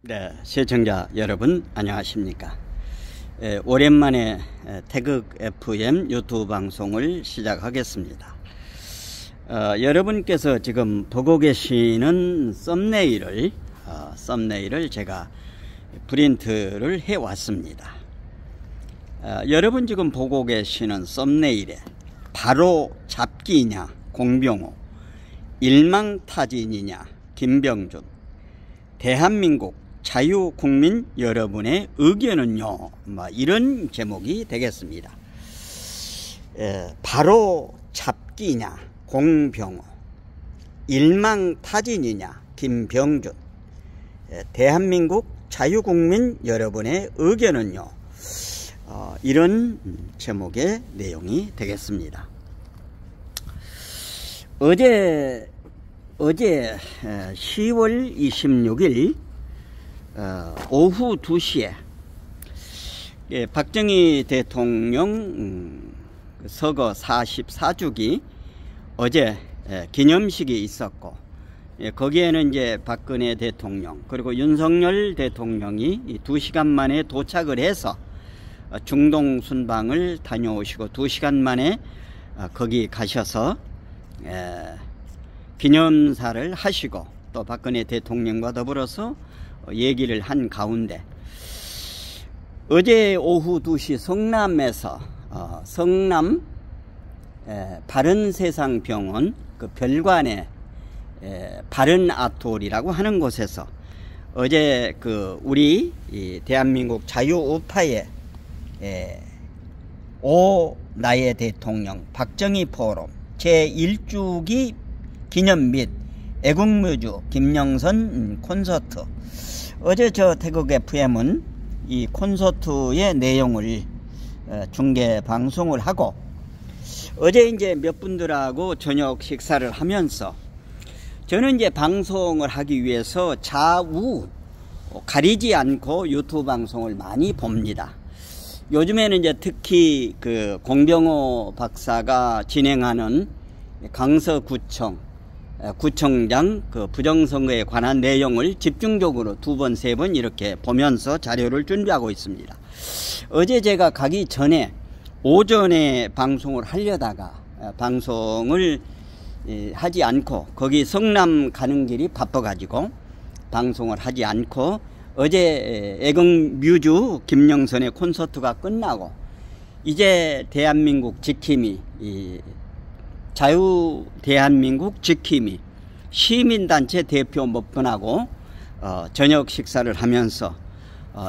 네, 시청자 여러분 안녕하십니까. 오랜만에 태극 FM 유튜브 방송을 시작하겠습니다. 여러분께서 지금 보고 계시는 썸네일을 제가 프린트를 해 왔습니다. 여러분 지금 보고 계시는 썸네일에 바로 잡기냐 공병호, 일망타진이냐 김병준, 대한민국 자유국민 여러분의 의견은요, 이런 제목이 되겠습니다. 바로 잡기냐 공병호, 일망타진이냐 김병준, 대한민국 자유국민 여러분의 의견은요, 이런 제목의 내용이 되겠습니다. 어제 10월 26일 오후 2시에 박정희 대통령 서거 44주기 어제 기념식이 있었고, 거기에는 이제 박근혜 대통령 그리고 윤석열 대통령이 2시간 만에 도착을 해서 중동 순방을 다녀오시고 2시간 만에 거기 가셔서 기념사를 하시고 또 박근혜 대통령과 더불어서 얘기를 한 가운데, 어제 오후 2시 성남에서 성남 바른세상병원 그 별관의 바른아톨이라고 하는 곳에서 어제 우리 대한민국 자유우파의 나의 대통령 박정희 포럼 제1주기 기념 및 애국뮤즈 김영선 콘서트, 어제 저 태극 FM은 이 콘서트의 내용을 중계 방송을 하고, 어제 이제 몇 분들하고 저녁 식사를 하면서 저는 이제 방송을 하기 위해서 좌우 가리지 않고 유튜브 방송을 많이 봅니다. 요즘에는 이제 특히 공병호 박사가 진행하는 강서구청 구청장 부정선거에 관한 내용을 집중적으로 2번, 3번 이렇게 보면서 자료를 준비하고 있습니다. 어제 제가 가기 전에 오전에 방송을 하려다가 방송을 하지 않고, 거기 성남 가는 길이 바빠가지고 방송을 하지 않고, 어제 애국뮤즈 김영선의 콘서트가 끝나고 이제 대한민국 지킴이 자유대한민국 지킴이 시민단체 대표 몇 분하고 저녁 식사를 하면서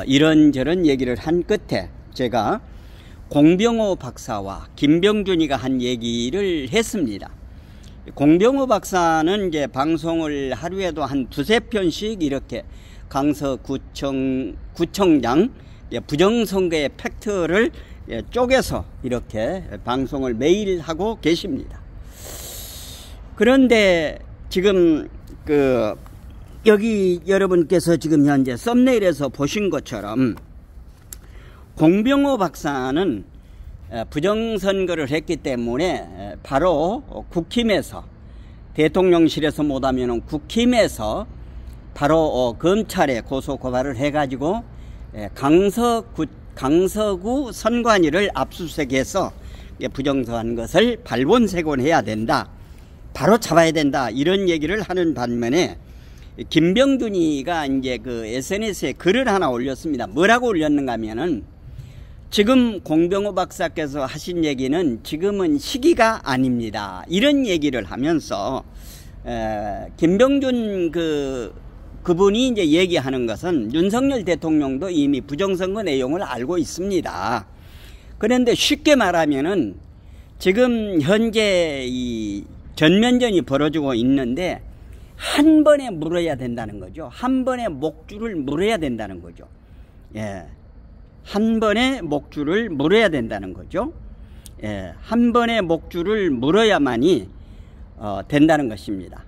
이런저런 얘기를 한 끝에 제가 공병호 박사와 김병준이가 한 얘기를 했습니다. 공병호 박사는 이제 방송을 하루에도 한 2~3편씩 이렇게 강서구청장 부정선거의 팩트를 쪼개서 이렇게 방송을 매일 하고 계십니다. 그런데 지금 여기 여러분께서 지금 현재 썸네일에서 보신 것처럼 공병호 박사는 부정선거를 했기 때문에 바로 국힘에서, 대통령실에서 못하면 국힘에서 바로 검찰에 고소고발을 해가지고 강서구 선관위를 압수수색해서 부정선거한 것을 발본색원해야 된다, 바로 잡아야 된다, 이런 얘기를 하는 반면에 김병준이가 이제 SNS에 글을 하나 올렸습니다. 뭐라고 올렸는가 하면은, 지금 공병호 박사께서 하신 얘기는 지금은 시기가 아닙니다, 이런 얘기를 하면서 김병준 그분이 이제 얘기하는 것은 윤석열 대통령도 이미 부정선거 내용을 알고 있습니다. 그런데 쉽게 말하면은 지금 현재 이 전면전이 벌어지고 있는데 한 번에 물어야 된다는 거죠. 한 번에 목줄을 물어야 된다는 거죠. 한 번에 목줄을 물어야 된다는 거죠. 한 번에 목줄을 물어야만이 된다는 것입니다.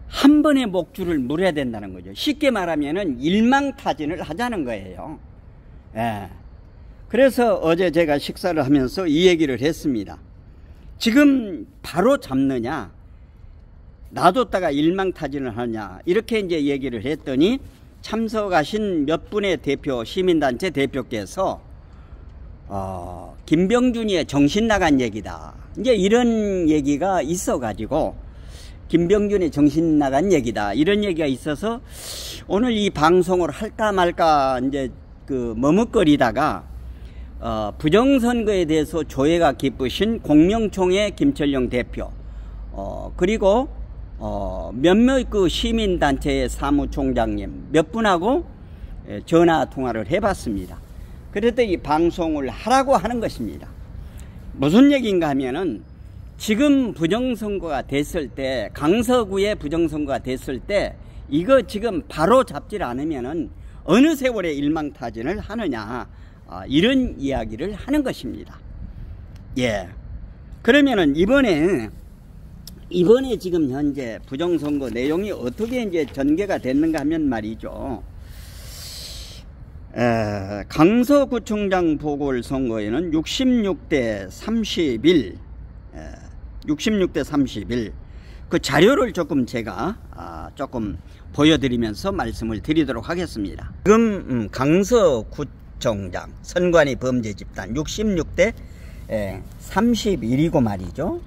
한 번에 목줄을 물어야 된다는 거죠. 쉽게 말하면은 일망타진을 하자는 거예요. 그래서 어제 제가 식사를 하면서 이 얘기를 했습니다. 지금 바로 잡느냐, 놔뒀다가 일망타진을 하냐 이렇게 이제 얘기를 했더니 참석하신 몇 분의 대표 시민단체 대표께서 김병준이의 정신 나간 얘기다 이제 이런 얘기가 있어 가지고 김병준의 정신 나간 얘기다 이런 얘기가 있어서 오늘 이 방송을 할까 말까 이제 그 머뭇거리다가 부정선거에 대해서 조예가 깊으신 공명총회 김철용 대표 그리고 몇몇 그 시민단체의 사무총장님 몇 분하고 전화 통화를 해봤습니다. 그랬더니 방송을 하라고 하는 것입니다. 무슨 얘기인가 하면은 지금 부정선거가 됐을 때 강서구에 부정선거가 됐을 때 이거 지금 바로 잡질 않으면은 어느 세월에 일망타진을 하느냐 이런 이야기를 하는 것입니다. 예. 그러면은 이번에 지금 현재 부정선거 내용이 어떻게 이제 전개가 됐는가 하면 말이죠. 강서구청장 보궐선거에는 66대 31 그 자료를 조금 제가 조금 보여드리면서 말씀을 드리도록 하겠습니다. 지금 강서구청장 선관위 범죄집단 66대 31이고 말이죠.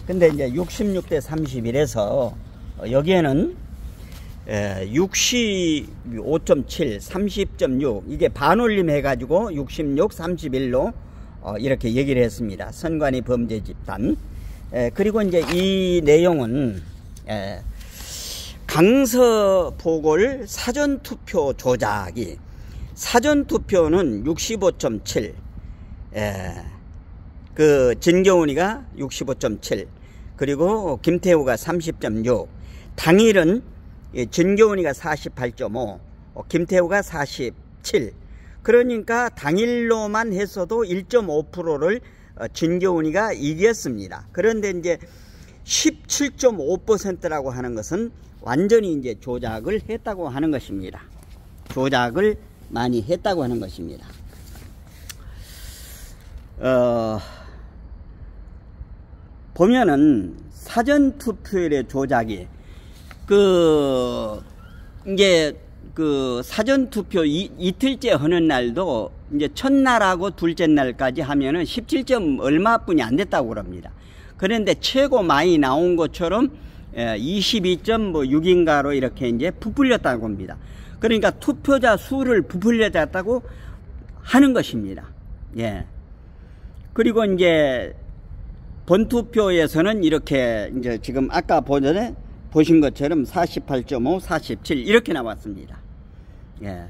근데 이제 66대 31에서 여기에는 65.7, 30.6 이게 반올림 해가지고 66, 31로 이렇게 얘기를 했습니다. 선관위 범죄집단. 그리고 이제 이 내용은 강서 보궐 사전투표 조작이 사전투표는 65.7 그 진경훈이가 65.7 그리고 김태우가 30.6 당일은 진경훈이가 48.5 김태우가 47 그러니까 당일로만 했어도 1.5%를 진경훈이가 이겼습니다. 그런데 이제 17.5%라고 하는 것은 완전히 이제 조작을 했다고 하는 것입니다. 조작을 많이 했다고 하는 것입니다. 보면은 사전투표율의 조작이 이제 사전투표 이틀째 하는 날도 이제 첫날하고 둘째 날까지 하면은 17점 얼마뿐이 안 됐다고 그럽니다. 그런데 최고 많이 나온 것처럼 22.6인가로 이렇게 이제 부풀렸다고 합니다. 그러니까 투표자 수를 부풀렸다고 하는 것입니다. 예. 그리고 이제 본투표에서는 이렇게 이제 지금 아까 보신 것처럼 48.5, 47 이렇게 나왔습니다. 예.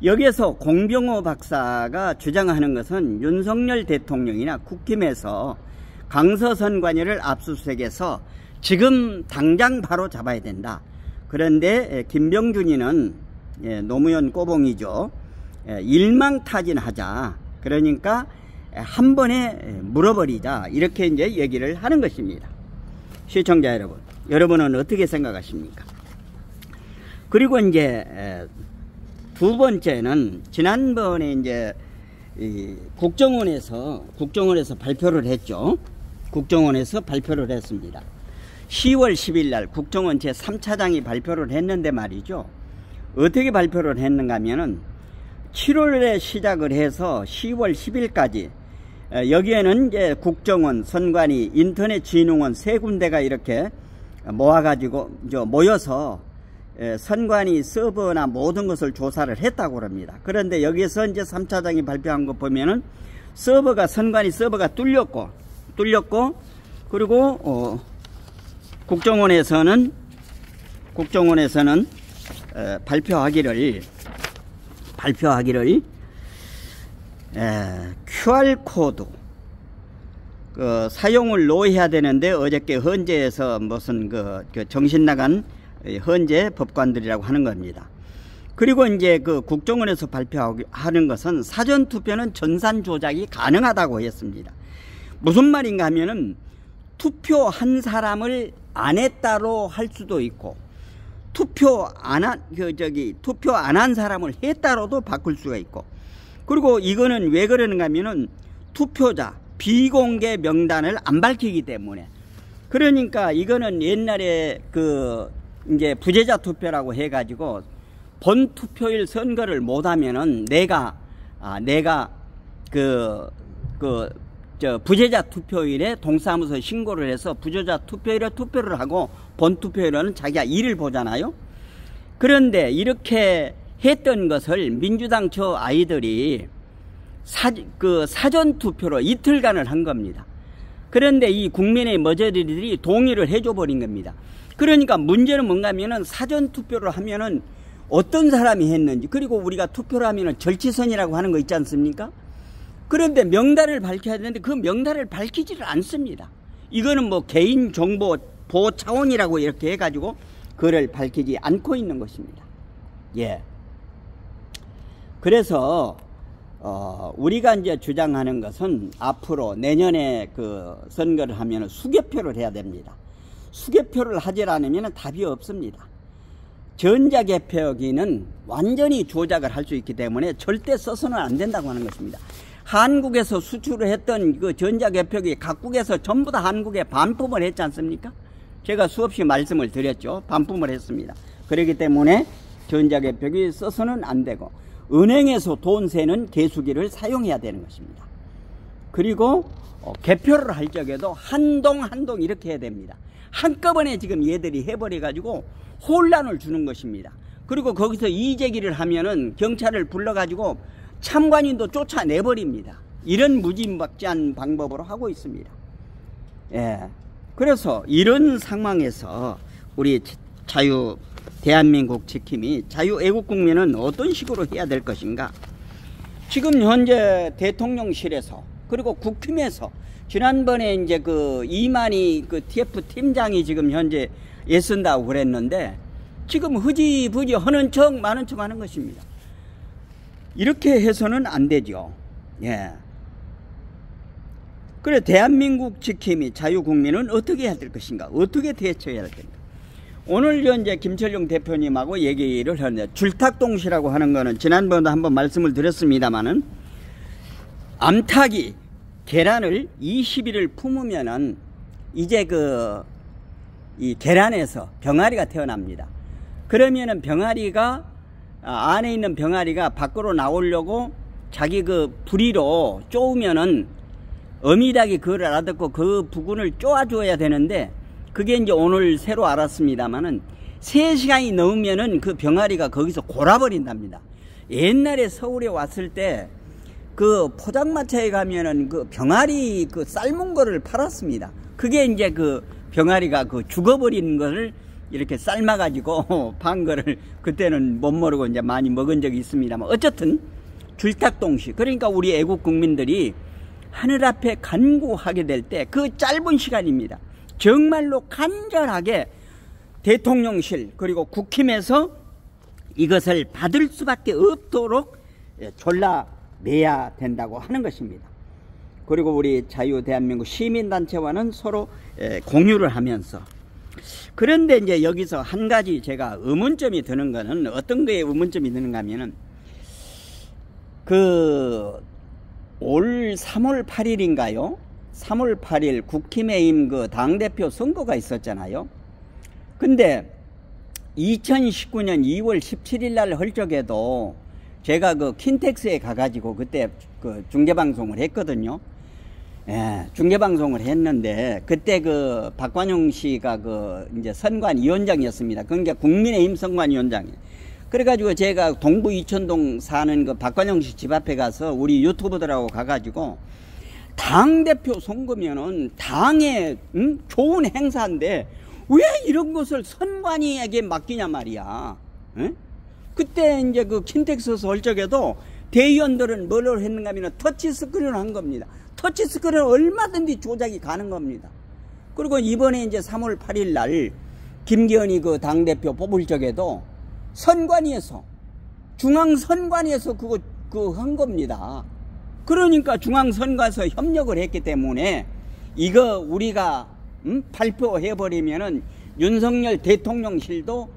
여기에서 공병호 박사가 주장하는 것은 윤석열 대통령이나 국힘에서 강서선관위를 압수수색해서 지금 당장 바로 잡아야 된다. 그런데 김병준이는 노무현 꼬봉이죠. 일망타진하자. 그러니까 한 번에 물어버리자. 이렇게 이제 얘기를 하는 것입니다. 시청자 여러분, 여러분은 어떻게 생각하십니까? 그리고 이제 두 번째는 지난번에 이제 국정원에서 발표를 했죠. 국정원에서 발표를 했습니다. 10월 10일 날 국정원 제3차장이 발표를 했는데 말이죠. 어떻게 발표를 했는가 하면은 7월에 시작을 해서 10월 10일까지 여기에는 이제 국정원, 선관위, 인터넷진흥원 세 군데가 이렇게 모여서 선관위 서버나 모든 것을 조사를 했다고 합니다. 그런데 여기서 이제 3차장이 발표한 거 보면은 선관위 서버가 뚫렸고 그리고 국정원에서는 발표하기를 QR코드 사용을 노해야 되는데 어저께 헌재에서 무슨 정신나간 헌재 법관들이라고 하는 겁니다. 그리고 이제 국정원에서 발표하는 것은 사전투표는 전산 조작이 가능하다고 했습니다. 무슨 말인가 하면은 투표한 사람을 안 했다로 할 수도 있고 투표 안 한 사람을 했다로도 바꿀 수가 있고 그리고 이거는 왜 그러는가 하면은 투표자 비공개 명단을 안 밝히기 때문에 그러니까 이거는 옛날에 그 이제 부재자 투표라고 해가지고 본 투표일 선거를 못하면은 내가 부재자 투표일에 동사무소에 신고를 해서 부재자 투표일에 투표를 하고 본 투표일에는 자기가 일을 보잖아요. 그런데 이렇게 했던 것을 민주당 저 아이들이 사전 투표로 이틀간을 한 겁니다. 그런데 이 국민의 머저리들이 동의를 해줘 버린 겁니다. 그러니까 문제는 뭔가 하면은 사전 투표를 하면은 어떤 사람이 했는지, 그리고 우리가 투표를 하면은 절치선이라고 하는 거 있지 않습니까? 그런데 명단을 밝혀야 되는데 그 명단을 밝히지를 않습니다. 이거는 뭐 개인정보 보호 차원이라고 이렇게 해가지고 그걸 밝히지 않고 있는 것입니다. 예. 그래서 우리가 이제 주장하는 것은 앞으로 내년에 그 선거를 하면 수개표를 해야 됩니다. 수개표를 하지 않으면 답이 없습니다. 전자개표기는 완전히 조작을 할 수 있기 때문에 절대 써서는 안 된다고 하는 것입니다. 한국에서 수출을 했던 그 전자개표기 각국에서 전부 다 한국에 반품을 했지 않습니까? 제가 수없이 말씀을 드렸죠. 반품을 했습니다. 그렇기 때문에 전자개표기 써서는 안 되고, 은행에서 돈 세는 개수기를 사용해야 되는 것입니다. 그리고 개표를 할 적에도 한 동 이렇게 해야 됩니다. 한꺼번에 지금 얘들이 해버려가지고 혼란을 주는 것입니다. 그리고 거기서 이의제기를 하면은 경찰을 불러가지고 참관인도 쫓아내버립니다. 이런 무지막지한 방법으로 하고 있습니다. 예. 그래서 이런 상황에서 우리 대한민국 지킴이 자유애국국민은 어떤 식으로 해야 될 것인가? 지금 현재 대통령실에서 그리고 국힘에서 지난번에 이제 그 이만희 그 TF 팀장이 지금 현재 애쓴다고 그랬는데 지금 흐지부지 하는 척 많은 척 하는 것입니다. 이렇게 해서는 안 되죠. 예. 그래, 대한민국 지킴이 자유국민은 어떻게 해야 될 것인가? 어떻게 대처해야 될 것인가? 오늘 현재 김철용 대표님하고 얘기를 하는데, 줄탁동시라고 하는 거는 지난번에도 한번 말씀을 드렸습니다만은, 암탉이 계란을 20일을 품으면은 이제 이 계란에서 병아리가 태어납니다. 그러면은 병아리가 안에 있는 병아리가 밖으로 나오려고 자기 그 부리로 쪼으면은 어미닭이 그걸 알아듣고 그 부분을 쪼아줘야 되는데, 그게 이제 오늘 새로 알았습니다만은 3시간이 넘으면은 그 병아리가 거기서 골아버린답니다. 옛날에 서울에 왔을 때 그 포장마차에 가면은 그 병아리 그 삶은 거를 팔았습니다. 그게 이제 그 병아리가 그 죽어버리는 거를 이렇게 삶아가지고 판 거를 그때는 못 모르고 이제 많이 먹은 적이 있습니다만, 어쨌든 줄탁동시, 그러니까 우리 애국 국민들이 하늘 앞에 간구하게 될 때 그 짧은 시간입니다. 정말로 간절하게 대통령실 그리고 국힘에서 이것을 받을 수밖에 없도록 졸라매야 된다고 하는 것입니다. 그리고 우리 자유대한민국 시민단체와는 서로 공유를 하면서, 그런데 이제 여기서 한 가지 제가 의문점이 드는 거는, 어떤 거에 의문점이 드는가 하면은 올 3월 8일인가요? 3월 8일 국힘의힘 그 당대표 선거가 있었잖아요. 근데 2019년 2월 17일 날 할 적에도 제가 그 킨텍스에 가가지고 그때 그 중계방송을 했거든요. 예, 중계방송을 했는데, 그때 그 박관용 씨가 그 이제 선관위원장이었습니다. 그러니까 국민의힘 선관위원장이에요. 그래가지고 제가 동부 이천동 사는 그 박관용 씨 집 앞에 가서 우리 유튜버들하고 가가지고, 당대표 선거면은 당의 좋은 행사인데 왜 이런 것을 선관위에게 맡기냐 말이야. 에? 그때 이제 그 킨텍스에서 할 적에도 대의원들은 뭐를 했는가 하면 터치스크린을 한 겁니다. 터치스크린은 얼마든지 조작이 가는 겁니다. 그리고 이번에 이제 3월 8일 날 김기현이 그 당대표 뽑을 적에도 선관위에서, 중앙선관위에서 그거 한 겁니다. 그러니까 중앙선관위에서 협력을 했기 때문에 이거 우리가 발표해버리면은 윤석열 대통령실도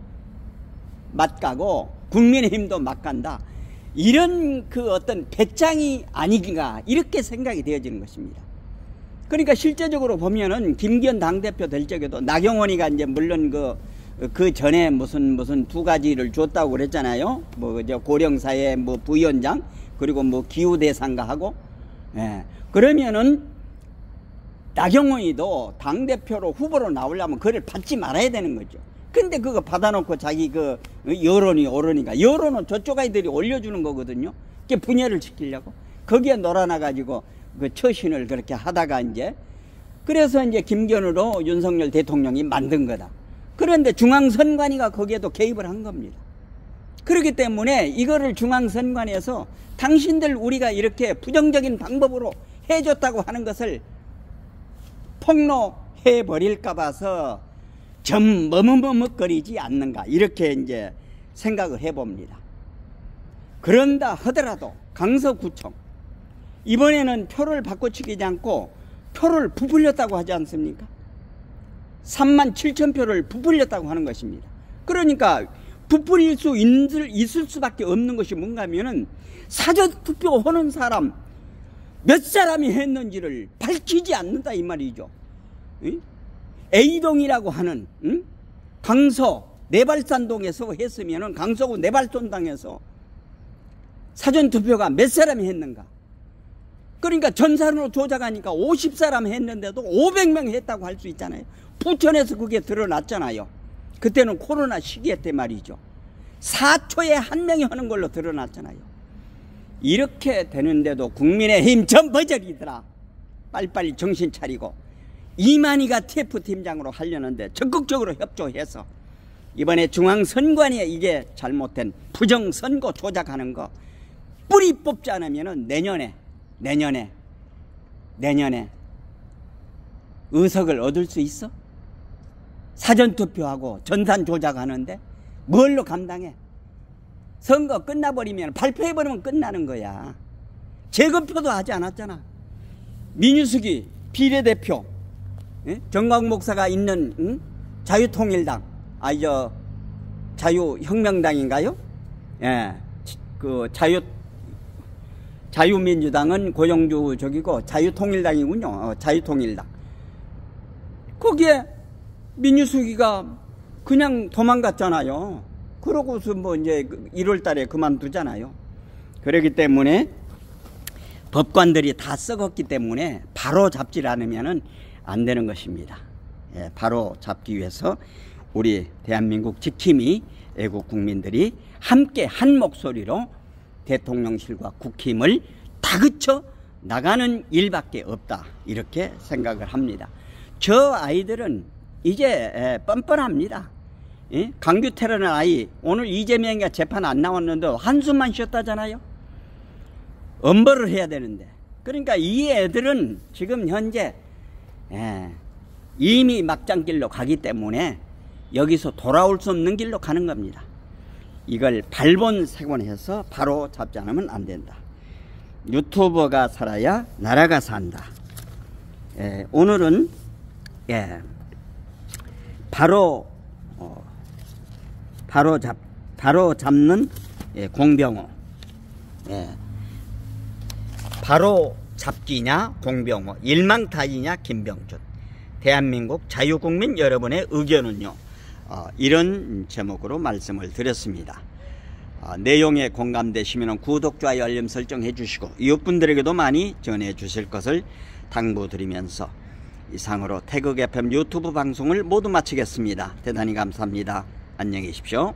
맞가고 국민의힘도 맞간다. 이런 그 어떤 배짱이 아니긴가, 이렇게 생각이 되어지는 것입니다. 그러니까 실제적으로 보면은 김기현 당대표 될 적에도 나경원이가 이제 물론 그 전에 무슨 두 가지를 줬다고 그랬잖아요. 뭐 고령사회 뭐 부위원장 그리고 뭐 기후대상가 하고. 예. 그러면은 나경원이도 당대표로 후보로 나오려면 그걸 받지 말아야 되는 거죠. 근데 그거 받아놓고 자기 여론이 오르니까, 여론은 저쪽 아이들이 올려주는 거거든요. 그게 분열을 시키려고. 거기에 놀아나가지고 그 처신을 그렇게 하다가 그래서 김기현으로 윤석열 대통령이 만든 거다. 그런데 중앙선관위가 거기에도 개입을 한 겁니다. 그렇기 때문에 이거를 중앙선관위에서 당신들 우리가 이렇게 부정적인 방법으로 해줬다고 하는 것을 폭로해 버릴까 봐서 좀 머뭇머뭇거리지 않는가, 이렇게 생각을 해봅니다. 그런다 하더라도 강서구청 이번에는 표를 바꿔치기지 않고 표를 부풀렸다고 하지 않습니까? 37,000표를 부풀렸다고 하는 것입니다. 그러니까 부풀릴 수 있을 수밖에 없는 것이 뭔가 하면은 사전투표 하는 사람 몇 사람이 했는지를 밝히지 않는다 이 말이죠. A동이라고 하는 강서 내발산동에서 했으면은 강서구 내발산동에서 사전투표가 몇 사람이 했는가. 그러니까 전산으로 조작하니까 50사람 했는데도 500명 했다고 할 수 있잖아요. 부천에서 그게 드러났잖아요. 그때는 코로나 시기에 때 말이죠. 4초에 한 명이 하는 걸로 드러났잖아요. 이렇게 되는데도 국민의힘 전버저리더라. 빨리빨리 정신 차리고 이만희가 TF팀장으로 하려는데 적극적으로 협조해서 이번에 중앙선관위에 이게 잘못된 부정선거 조작하는 거 뿌리 뽑지 않으면 내년에 의석을 얻을 수 있어? 사전투표하고 전산 조작하는데 뭘로 감당해? 선거 끝나버리면 발표해버리면 끝나는 거야. 재검표도 하지 않았잖아. 민유숙이 비례대표, 정광 목사가 있는 자유통일당, 자유혁명당인가요? 예, 그 자유민주당은 고영주 저기고 자유통일당이군요. 자유통일당. 거기에 민유숙이가 그냥 도망갔잖아요. 그러고서 1월 달에 그만두잖아요. 그렇기 때문에 법관들이 다 썩었기 때문에 바로 잡지 않으면 안 되는 것입니다. 예, 바로 잡기 위해서 우리 대한민국 지킴이 애국 국민들이 함께 한 목소리로 대통령실과 국힘을 다그쳐 나가는 일밖에 없다, 이렇게 생각을 합니다. 저 아이들은 이제 뻔뻔합니다. 예? 강규 테러는 아이, 오늘 이재명이가 재판 안 나왔는데 한숨만 쉬었다잖아요. 엄벌을 해야 되는데. 그러니까 이 애들은 지금 현재 이미 막장길로 가기 때문에 여기서 돌아올 수 없는 길로 가는 겁니다. 이걸 발본색원해서 바로 잡지 않으면 안 된다. 유튜버가 살아야 나라가 산다. 오늘은 바로 잡는 공병호. 바로 잡기냐 공병호, 일망타이냐 김병준. 대한민국 자유국민 여러분의 의견은요, 이런 제목으로 말씀을 드렸습니다. 내용에 공감되시면 구독, 좋아요, 알림 설정 해주시고 이웃분들에게도 많이 전해주실 것을 당부드리면서 이상으로 태극 FM 유튜브 방송을 모두 마치겠습니다. 대단히 감사합니다. 안녕히 계십시오.